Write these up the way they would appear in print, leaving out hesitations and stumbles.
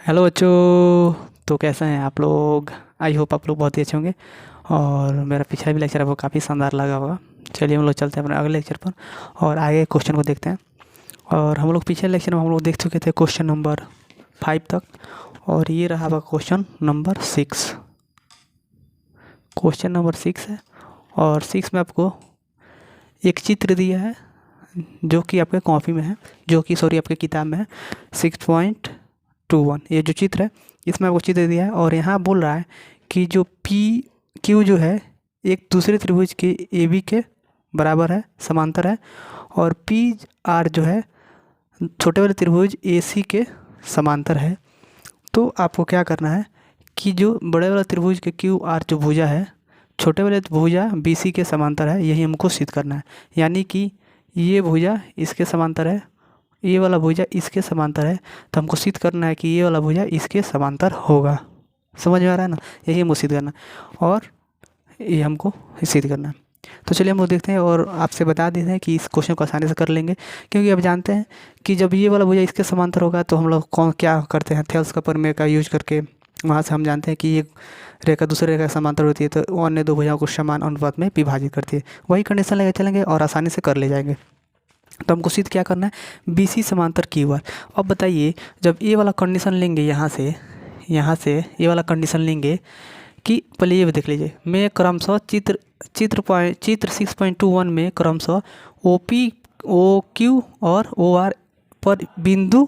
Hello बच्चों। तो कैसे हैं आप लोग? आई होप आप लोग बहुत ही अच्छे होंगे। और मेरा पिछला भी लेक्चर है वो काफ़ी शानदार लगा होगा। चलिए हम लोग चलते हैं अपने अगले लेक्चर पर और आगे क्वेश्चन को देखते हैं। और हम लोग पिछले लेक्चर में हम लोग देख चुके थे क्वेश्चन नंबर 5 तक। और ये रहा आपका क्वेश्चन नंबर 6। क्वेश्चन नंबर 6 है। और 6 में आपको एक चित्र दिया है जो कि आपके कॉपी में है, जो कि सॉरी आपके किताब में है। 6.21 ये जो चित्र है इसमें आपको चित्र दिया है। और यहाँ बोल रहा है कि जो पी क्यू जो है एक दूसरे त्रिभुज के ए बी के बराबर है, समांतर है। और पी आर जो है छोटे वाले त्रिभुज ए सी के समांतर है। तो आपको क्या करना है कि जो बड़े वाला त्रिभुज के क्यू आर जो भुजा है छोटे वाले भुजा बी सी के समांतर है, यही हमको सिद्ध करना है। यानी कि ये भुजा इसके समांतर है, ये वाला भुजा इसके समांतर है। तो हमको सिद्ध करना है कि ये वाला भुजा इसके समांतर होगा। समझ में आ रहा है ना? यही हमको सिद्ध करना है और ये हमको सिद्ध करना है। तो चलिए हम लोग देखते हैं और आपसे बता देते हैं कि इस क्वेश्चन को आसानी से कर लेंगे, क्योंकि अब जानते हैं कि जब ये वाला भुजा इसके समांतर होगा तो हम लोग कौन क्या करते हैं, थेल्स का प्रमेय का यूज करके वहाँ से हम जानते हैं कि ये रेखा दूसरे रेखा के समांतर होती है तो अन्य दो भुजाओं को समान अनुपात में विभाजित करती है। वही कंडीशन लेकर चलेंगे और आसानी से कर ले जाएंगे। तो हमको सिद्ध क्या करना है, बी सी समांतर क्यू आर। अब बताइए जब ये वाला कंडीशन लेंगे यहाँ से ये वाला कंडीशन लेंगे कि पहले ये देख लीजिए, मैं क्रमशः चित्र 6.21 में क्रमशः ओ पी ओ क्यू और ओ आर पर बिंदु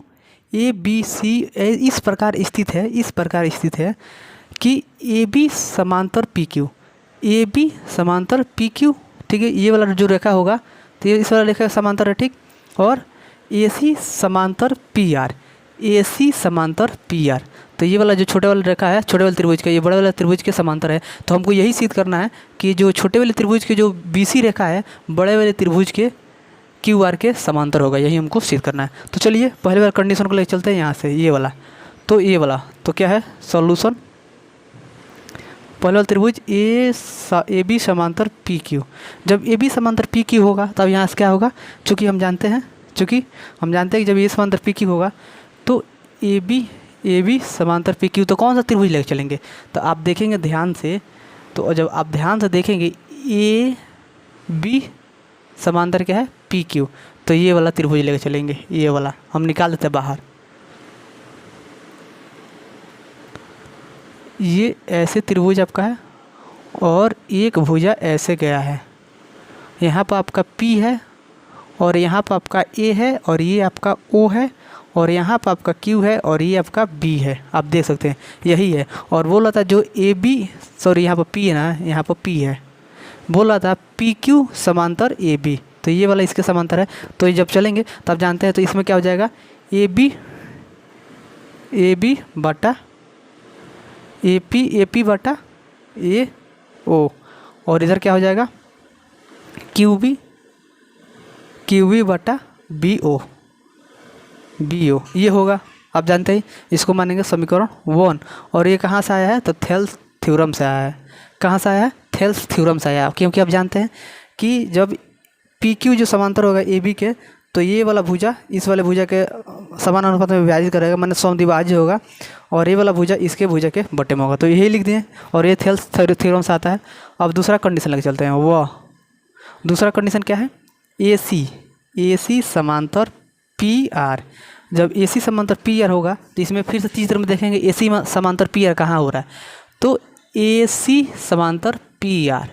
ए बी सी इस प्रकार स्थित है कि ए बी समांतर पी क्यू, ए बी समांतर पी क्यू। ठीक है, ये वाला जो रेखा होगा तो ये इस वाला रेखा समांतर है, ठीक। और ए सी समांतर पी आर, ए सी समांतर पी आर। तो ये वाला जो छोटे वाला रेखा है छोटे वाले त्रिभुज का, ये बड़े वाले त्रिभुज के समांतर है। तो हमको यही सिद्ध करना है कि जो छोटे वाले त्रिभुज के जो बी सी रेखा है बड़े वाले त्रिभुज के क्यू आर के समांतर होगा, यही हमको सिद्ध करना है। तो चलिए पहले वाला कंडीशन को लेकर चलते हैं यहाँ से, ये वाला। तो ये वाला तो क्या है सॉल्यूशन, पहले वाला त्रिभुज ए बी समांतर पी क्यू। जब ए बी समांतर पी क्यू होगा तब यहाँ से क्या होगा, चूँकि हम जानते हैं कि जब ए समांतर पी क्यू होगा तो ए बी समांतर पी क्यू। तो कौन सा त्रिभुज लेकर चलेंगे, तो आप देखेंगे ध्यान से। तो जब आप ध्यान से देखेंगे ए बी समांतर क्या है पी क्यू, तो ये वाला त्रिभुज लेकर चलेंगे, ये वाला हम निकाल देते हैं बाहर। ये ऐसे त्रिभुज आपका है और एक भुजा ऐसे गया है, यहाँ पर आपका P है और यहाँ पर आपका A है और ये आपका O है और यहाँ पर आपका Q है और ये आपका B है। आप देख सकते हैं यही है। और बोला था जो यहाँ पर P है ना, यहाँ पर P है, बोला था PQ समांतर AB। तो ये वाला इसके समांतर है। तो ये जब चलेंगे तब जानते हैं, तो इसमें क्या हो जाएगा AB बटा AP बटा AO। और इधर क्या हो जाएगा QB बटा BO ये होगा। आप जानते हैं इसको मानेंगे समीकरण 1। और ये कहाँ से आया है, तो थेल्स थ्योरम से आया है। कहाँ से आया है, थेल्स थ्योरम से आया है। क्योंकि आप जानते हैं कि जब PQ जो समांतर होगा AB के, तो ये वाला भुजा इस वाले भुजा के समान अनुपात में विभाजित करेगा, माने समद्विभाज्य होगा। और ये वाला भुजा इसके भुजा के बटे में होगा, तो यही लिख दिए। और ये थेल्स थ्योरम से आता है। अब दूसरा कंडीशन लेके चलते हैं। वह दूसरा कंडीशन क्या है, ए सी समांतर पी आर। जब ए सी समांतर पी आर होगा तो इसमें फिर से चित्र में देखेंगे ए सी समांतर पी आर कहाँ हो रहा है, तो ए सी समांतर पी आर।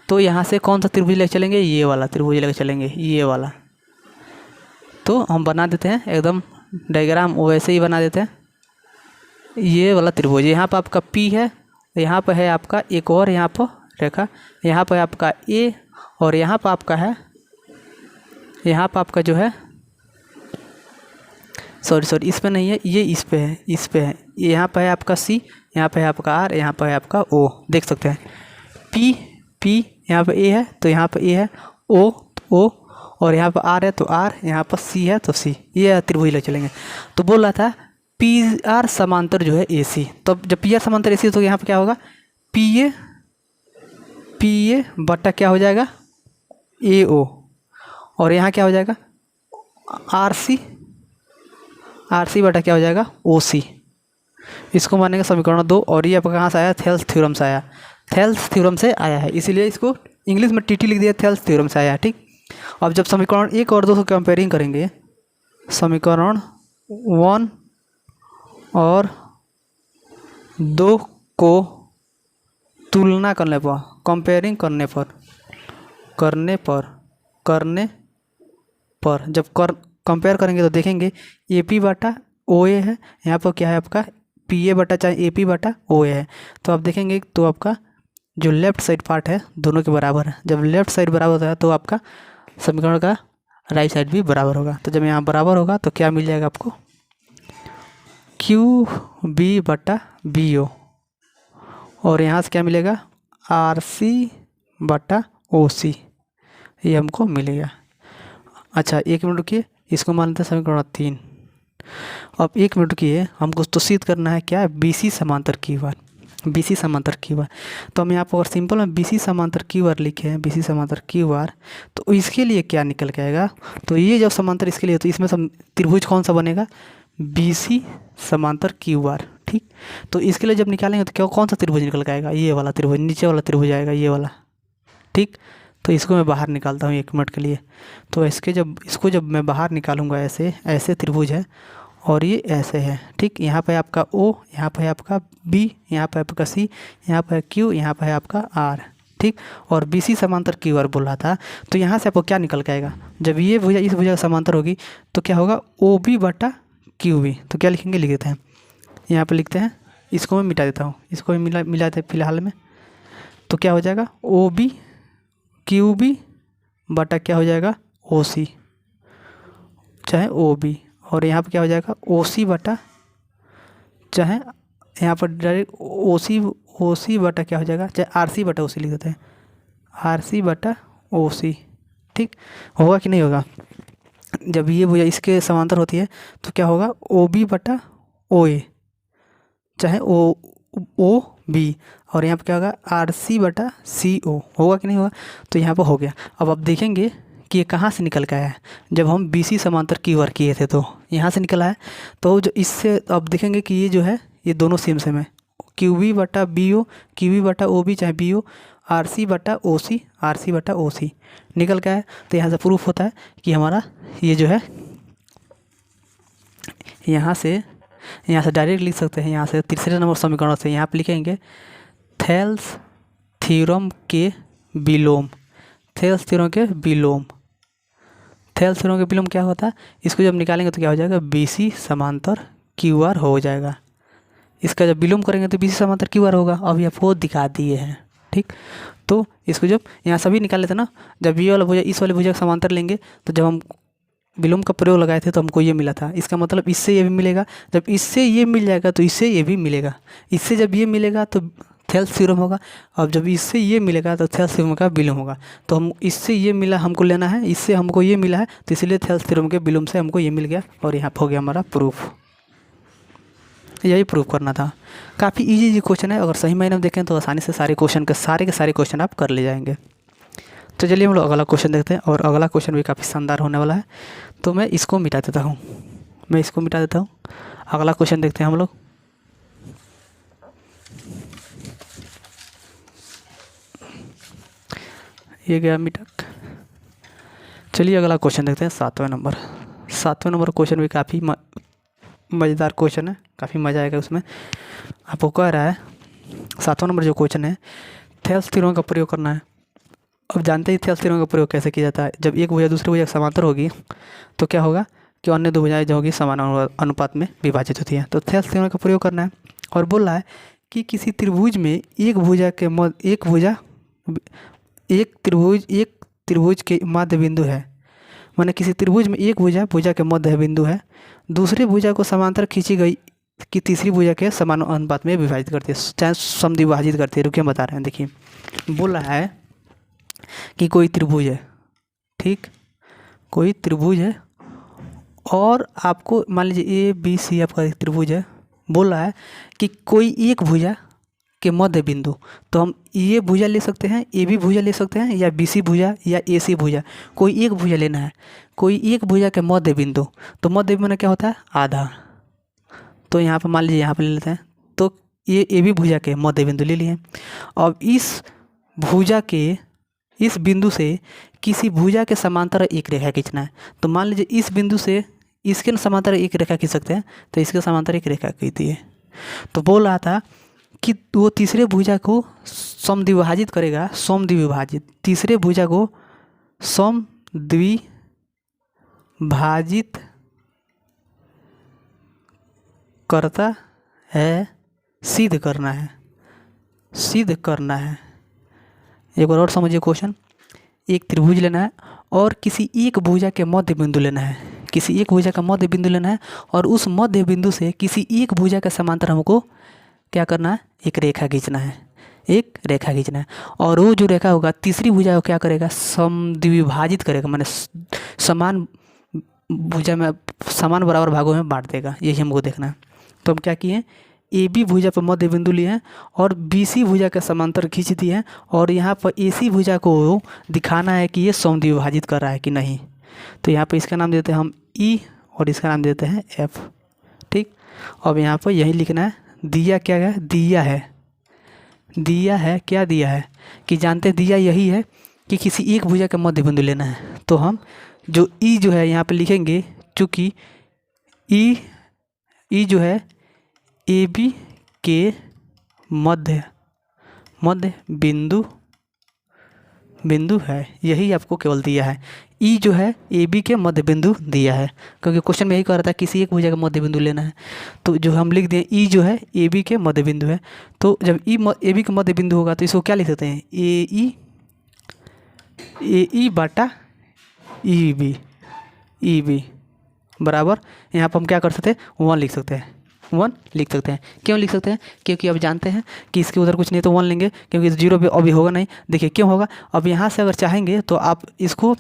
तो यहाँ से कौन सा त्रिभुज लेकर चलेंगे, ये वाला त्रिभुज लेकर चलेंगे, ये वाला। तो हम बना देते हैं एकदम डायग्राम वैसे ही बना देते हैं। ये वाला त्रिभुज यहाँ पर आपका P है, यहाँ पर है आपका एक और यहाँ पर रेखा, यहाँ पर आपका A और यहाँ पर आपका है, यहाँ पर आपका जो है सॉरी इस पे नहीं है, ये इस पे है। यहाँ पर है आपका C, यहाँ पर है आपका R, यहाँ पर है आपका O। देख सकते हैं P यहाँ पर A है तो यहाँ पर A है, O और यहाँ पर R है तो R, यहाँ पर C है तो C। ये त्रिभुज ले चलेंगे। तो बोल रहा था PR समांतर जो है AC। तो जब PR समांतर AC तो यहाँ पर क्या होगा, PA बटा क्या हो जाएगा AO। और यहाँ क्या हो जाएगा RC बटा क्या हो जाएगा OC। इसको मानेंगे समीकरण 2, और ये आपका कहाँ से आया, थेल्स थ्योरम से आया, थेल्स थ्योरम से आया है, इसीलिए इसको इंग्लिश में टीटी लिख दिया, थेल्स थ्योरम से आया है। ठीक, अब जब समीकरण 1 और 2 को कंपेयरिंग करेंगे, समीकरण 1 और 2 को तुलना करने पर, कंपेयरिंग करने पर जब कंपेयर करेंगे तो देखेंगे ए पी बटा ओ ए है, यहाँ पर क्या है आपका पी ए बटा चाहे ए पी बटा ओ ए है। तो आप देखेंगे तो आपका जो लेफ्ट साइड पार्ट है दोनों के बराबर है। जब लेफ्ट साइड बराबर होता है तो आपका समीकरण का राइट साइड भी बराबर होगा। तो जब यहाँ बराबर होगा तो क्या मिल जाएगा आपको, क्यू बी बटा बी ओ, और यहाँ से क्या मिलेगा, आर सी बटा ओ सी, ये हमको मिलेगा। अच्छा 1 मिनट रुकिए, इसको मानते हैं समीकरण 3। अब 1 मिनट रुकिए, हमको तो सिद्ध करना है क्या, बी सी समांतर क्यू आर, बी सी समांतर क्यू आर। तो हम यहाँ पर अगर सिंपल में बी सी समांतर क्यू आर लिखे हैं, बी सी समांतर क्यू आर, तो इसके लिए क्या निकल के आएगा, तो ये जब समांतर इसके लिए तो इसमें त्रिभुज कौन सा बनेगा, बी सी समांतर क्यू आर। ठीक, तो इसके लिए जब निकालेंगे तो क्या कौन सा त्रिभुज निकल के आएगा, ये वाला त्रिभुज, नीचे वाला त्रिभुज आएगा ये वाला। ठीक, तो इसको मैं बाहर निकालता हूँ 1 मिनट के लिए। तो इसको जब मैं बाहर निकालूंगा, ऐसे त्रिभुज है और ये ऐसे है। ठीक, यहाँ पे आपका O, यहाँ पे आपका B, यहाँ पे आपका C, यहाँ पे Q, यहाँ पे आपका R। ठीक, और बी सी समांतर क्यू आर बोल रहा था, तो यहाँ से आपको क्या निकल के आएगा, जब ये भुजा इस भुजा समांतर होगी तो क्या होगा, ओ बी बटा क्यू बी। तो क्या लिखेंगे, लिख देते हैं, यहाँ पे लिखते हैं, इसको मैं मिटा देता हूँ, इसको भी मिला देते फिलहाल में। तो क्या हो जाएगा, ओ बी क्यू बी बटा क्या हो जाएगा, ओ सी चाहे ओ बी, और यहाँ पर क्या हो जाएगा, ओ सी बटा चाहे यहाँ पर डायरेक्ट ओ सी बटा क्या हो जाएगा, चाहे आर सी बटा ओ सी लिख देते हैं, आर सी बटा ओ सी। ठीक, होगा कि नहीं होगा, जब ये भुजा इसके समांतर होती है तो क्या होगा, ओ बी बटा ओ ए चाहे ओ बी, और यहाँ पर क्या होगा, आर सी बटा सी ओ, होगा कि नहीं होगा। तो यहाँ पर हो गया। अब आप देखेंगे कि ये कहाँ से निकल के आया है, जब हम बी सी समांतर क्यू आर किए थे तो यहाँ से निकला है। तो जो इससे आप देखेंगे कि ये जो है ये दोनों सेम है, क्यू बी बटा बी ओ, क्यू बी बटा ओ बी चाहे बी ओ, आर सी बटा ओ सी, आर सी बटा ओ सी निकल के आया। तो यहाँ से प्रूफ होता है कि हमारा ये जो है यहाँ से डायरेक्ट लिख सकते हैं, यहाँ से तीसरे नंबर समीकरण से यहाँ पे लिखेंगे थेल्स थ्योरम के विलोम, थेल्स थ्योरम के विलोम, थेल्स थ्योरम के विलोम क्या होता है, इसको जब निकालेंगे तो क्या हो जाएगा, बी सी समांतर क्यू आर हो जाएगा। इसका जब विलोम करेंगे तो बी सी समांतर क्यू आर होगा, अभी आपको दिखा दिए हैं। ठीक, तो इसको जब यहाँ सभी निकाल लेते ना, जब ये वाला भुजा इस वाले भुजा का समांतर लेंगे तो जब हम विलोम का प्रयोग लगाए थे तो हमको ये मिला था, इसका मतलब इससे ये भी मिलेगा, जब इससे ये मिल जाएगा तो इससे ये भी मिलेगा, इससे जब ये मिलेगा तो थेल्स थ्योरम होगा, अब जब इससे ये मिलेगा तो थेल्स थ्योरम का विलोम होगा। तो हम इससे ये मिला हमको लेना है, इससे हमको ये मिला है, तो इसलिए थेल्स थ्योरम के विलोम से हमको ये मिल गया, और यहाँ पर हो गया हमारा प्रूफ। यही प्रूफ करना था। काफ़ी इजी क्वेश्चन है, अगर सही मायने में देखें तो आसानी से सारे क्वेश्चन के सारे क्वेश्चन आप कर ले जाएंगे। तो चलिए हम लोग अगला क्वेश्चन देखते हैं, और अगला क्वेश्चन भी काफ़ी शानदार होने वाला है। तो मैं इसको मिटा देता हूँ, अगला क्वेश्चन देखते हैं हम लोग। ये गया मिटक। चलिए अगला क्वेश्चन देखते हैं, 7वें नंबर क्वेश्चन भी काफ़ी मज़ेदार क्वेश्चन है, काफ़ी मज़ा आएगा उसमें। आपको कह रहा है 7वां नंबर जो क्वेश्चन है, थेल्स थ्योरम का प्रयोग करना है। अब जानते ही थेल्स थ्योरम का प्रयोग कैसे किया जाता है, जब एक भुजा दूसरे भुजा समांतर होगी तो क्या होगा कि अन्य दो भुजाएं जो होगी समान अनुपात में विभाजित होती हैं। तो थेल्स थ्योरम का प्रयोग करना है, और बोल रहा है कि किसी त्रिभुज में एक त्रिभुज के मध्य बिंदु है, माने किसी त्रिभुज में एक भुजा के मध्य बिंदु है, दूसरे भुजा को समांतर खींची गई कि तीसरी भुजा के समान अनुपात में विभाजित करती है, चाहे समद्विभाजित करती है। रुकिए बता रहे हैं, देखिए बोल रहा है कि कोई त्रिभुज है, ठीक, कोई त्रिभुज है, और आपको मान लीजिए ए बी सी आपका एक त्रिभुज है। बोल रहा है कि कोई एक भुजा के मध्य बिंदु, तो हम ये भुजा ले सकते हैं, ए बी भुजा ले सकते हैं, या बी सी भुजा या ए सी भुजा, कोई एक भुजा लेना है, कोई एक भुजा के मध्य बिंदु। तो मध्य बिंदु क्या होता है, आधा। तो यहाँ पर मान लीजिए यहाँ पर ले लेते हैं, तो ये ए बी भुजा के मध्य बिंदु ले लिए। अब इस भुजा के इस बिंदु से किसी भुजा के समांतर एक रेखा खींचना है। तो मान लीजिए इस बिंदु से इसके समांतर एक रेखा खींच सकते हैं, तो इसके समांतर एक रेखा खींची है। तो बोल रहा था कि वो तीसरे भुजा को समद्विभाजित करेगा, समद्विभाजित, तीसरे भुजा को समद्विभाजित करता है, सिद्ध करना है, सिद्ध करना है। एक बार और समझिए क्वेश्चन। एक त्रिभुज लेना है और किसी एक भुजा के मध्य बिंदु लेना है, किसी एक भुजा का मध्य बिंदु लेना है और उस मध्य बिंदु से किसी एक भुजा के समांतर हमको क्या करना है, एक रेखा खींचना है, एक रेखा खींचना है। और वो जो रेखा होगा तीसरी भुजा को क्या करेगा, समद्विभाजित करेगा, माने समान भुजा में समान बराबर भागों में बांट देगा। यही हमको देखना है। तो हम क्या किए, ए बी भुजा पर मध्य बिंदु लिए हैं और बी सी भुजा के समांतर खींच दिए हैं और यहाँ पर ए सी भुजा को दिखाना है कि ये समद्विभाजित कर रहा है कि नहीं। तो यहाँ पर इसका नाम देते हैं हम ई और इसका नाम देते हैं एफ। ठीक, अब यहाँ पर यही लिखना है। दिया क्या है, दिया है, दिया है, क्या दिया है कि जानते हैं दिया यही है कि किसी एक भुजा का मध्य बिंदु लेना है। तो हम जो ई जो है यहाँ पे लिखेंगे, चूँकि ई जो है ए बी के मध्य बिंदु है, यही आपको केवल दिया है। ई जो है ए बी के मध्य बिंदु दिया है, क्योंकि क्वेश्चन में यही कह रहा था किसी एक भुजा का मध्य बिंदु लेना है। तो जो हम लिख दिए ई जो है ए बी के मध्य बिंदु है। तो जब ई ए बी के मध्य बिंदु होगा तो इसको क्या लिख सकते हैं, ए ई बटा ई बी बराबर, यहाँ पर हम क्या कर सकते हैं, 1 लिख सकते हैं, 1 लिख सकते हैं। क्यों लिख सकते हैं, क्योंकि अब जानते हैं कि इसके उधर कुछ नहीं तो 1 लेंगे, क्योंकि 0 पे अभी होगा नहीं। देखिए क्यों होगा, अब यहाँ से अगर चाहेंगे तो आप इसको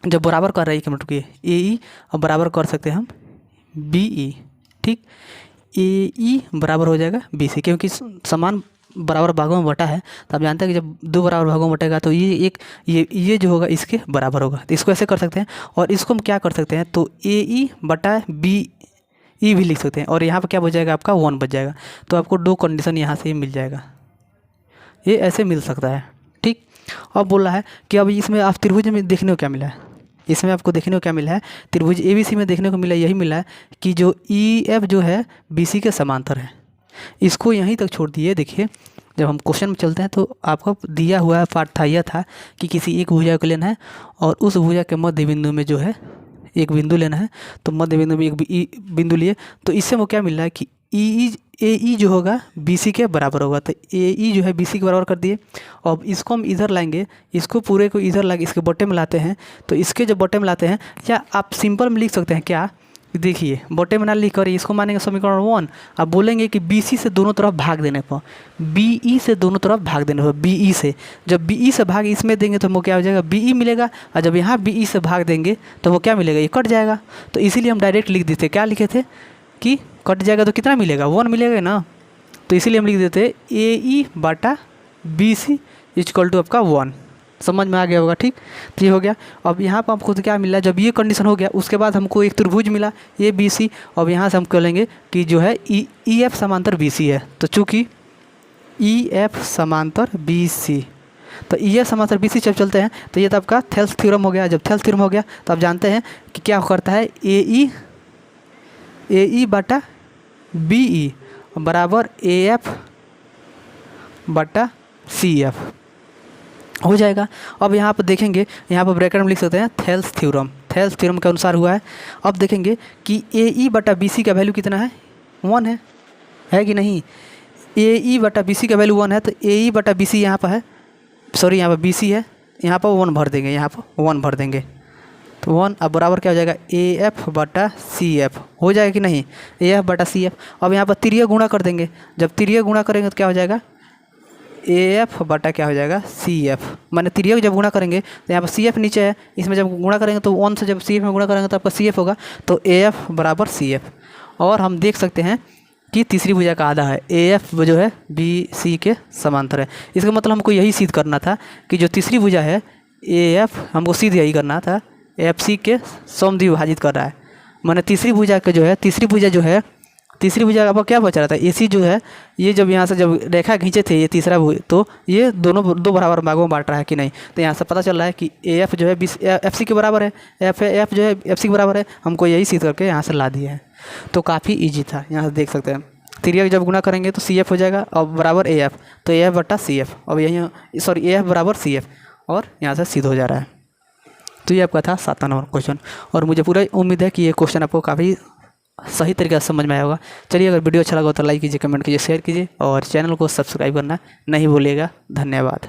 जब बराबर कर रहे हैं, मिनट रुकिए, ए ई अब बराबर कर सकते हैं हम बी ई। ठीक, ए ई बराबर हो जाएगा बी सी, क्योंकि समान बराबर भागों में बटा है। तो आप जानते हैं कि जब 2 बराबर भागों में बटेगा तो ये जो होगा इसके बराबर होगा। तो इसको ऐसे कर सकते हैं और इसको हम क्या कर सकते हैं, तो ए ई बटा बी ई भी लिख सकते हैं और यहाँ पर क्या बच जाएगा, आपका 1 बच जाएगा। तो आपको 2 कंडीशन यहाँ से मिल जाएगा, ये ऐसे मिल सकता है। ठीक, अब बोल रहा है कि अब इसमें आप त्रिभुज में देखने को क्या मिला है, इसमें आपको देखने को क्या मिला है, त्रिभुज ए बी सी में देखने को मिला, यही मिला है कि जो ई एफ जो है बी सी के समांतर है। इसको यहीं तक छोड़ दिए। देखिए जब हम क्वेश्चन में चलते हैं तो आपको दिया हुआ पार्ट था, यह था कि किसी एक भुजा को लेना है और उस भुजा के मध्य बिंदु में जो है एक बिंदु लेना है। तो मध्य बिंदु में एक बिंदु लिए, तो इससे वो क्या मिल रहा है कि ए ई जो होगा बी सी के बराबर होगा। तो ए ई जो है बी सी के बराबर कर दिए। अब इसको हम इधर लाएंगे, इसको पूरे को इधर ला इसके बटे में लाते हैं। तो इसके जब बटे में लाते हैं, या आप सिंपल में लिख सकते हैं क्या, देखिए बटे में ना लिख कर इसको मानेंगे समीकरण 1। अब बोलेंगे कि बी सी से दोनों तरफ भाग देने पर, बी ई से दोनों तरफ भाग देने पर, बी ई से जब बी ई से भाग इसमें देंगे तो वो क्या हो जाएगा, बी ई मिलेगा। और जब यहाँ बी ई से भाग देंगे तो वो क्या मिलेगा, ये कट जाएगा। तो इसीलिए हम डायरेक्ट लिख देते, क्या लिखे थे कि कट जाएगा तो कितना मिलेगा, 1 मिलेगा ना। तो इसीलिए हम लिख देते ए ई बटा बी सी इक्वल टू आपका 1। समझ में आ गया होगा। ठीक, तो ये हो गया। अब यहाँ पर हमको क्या मिला, जब ये कंडीशन हो गया उसके बाद हमको एक त्रिभुज मिला ए बी सी। अब यहाँ से हम कह लेंगे कि जो है ई एफ समांतर बी सी है। तो चूँकि ई एफ समांतर बी सी, तो ई एफ समांतर बी सी जब चलते हैं तो ये तो आपका थेल्स थ्योरम हो गया। जब थेल्स थ्योरम हो गया तो आप जानते हैं कि क्या करता है, ए ई बटा बी ई बराबर ए एफ बटा सी एफ हो जाएगा। अब यहाँ पर देखेंगे, यहाँ पर ब्रैकेट में लिख सकते हैं थेल्स थ्योरम, थेल्स थ्योरम के अनुसार हुआ है। अब देखेंगे कि ए ई बटा बी सी का वैल्यू कितना है, 1 है कि नहीं। ए ई बटा बी सी का वैल्यू 1 है, तो ए ई बटा बी सी यहाँ पर है, सॉरी यहाँ पर बी सी है, यहाँ पर 1 भर देंगे, यहाँ पर 1 भर देंगे तो 1। अब बराबर क्या हो जाएगा, ए एफ बटा सी एफ हो जाएगा कि नहीं, ए एफ बटा सी एफ। अब यहाँ पर तिरिया गुणा कर देंगे, जब तिरिया गुणा करेंगे तो क्या हो जाएगा, ए एफ बटा क्या हो जाएगा, सी एफ। मैंने तिरिया जब गुणा करेंगे तो यहाँ पर सी एफ नीचे है, इसमें जब गुणा करेंगे तो 1 से जब सी एफ में गुणा करेंगे तो आपका सी एफ होगा। तो ए एफ बराबर सी एफ। और हम देख सकते हैं कि तीसरी भुजा का आधा है, ए एफ जो है बी सी के समांतर है। इसका मतलब हमको यही सिद्ध करना था कि जो तीसरी भुजा है ए एफ, हमको सिद्ध यही करना था, एफ सी के समद्विभाजित कर रहा है। मैंने तीसरी भुजा के जो है, तीसरी भुजा जो है तीसरी भुजा आपको क्या बचा रहता है, ए सी जो है ये जब यहाँ से जब रेखा खींचे थे ये तीसरा तो ये दोनों दो बराबर भागों में बांट रहा है कि नहीं। तो यहाँ से पता चल रहा है कि ए एफ जो है एफ सी के बराबर है, एफ जो है एफ सी के बराबर है। हमको यही सिद्ध करके यहाँ से ला दिया है। तो काफ़ी ईजी था, यहाँ से देख सकते हैं। त्रिया जब गुना करेंगे तो सी एफ हो जाएगा और बराबर ए एफ, तो ए एफ बटा सी एफ, अब यही सॉरी ए एफ बराबर सी एफ, और यहाँ से सिद्ध हो जा रहा है। तो ये आपका था 7वां नंबर क्वेश्चन, और मुझे पूरा उम्मीद है कि ये क्वेश्चन आपको काफ़ी सही तरीके से समझ में आया होगा। चलिए, अगर वीडियो अच्छा लगा तो लाइक कीजिए, कमेंट कीजिए, शेयर कीजिए और चैनल को सब्सक्राइब करना नहीं भूलिएगा। धन्यवाद।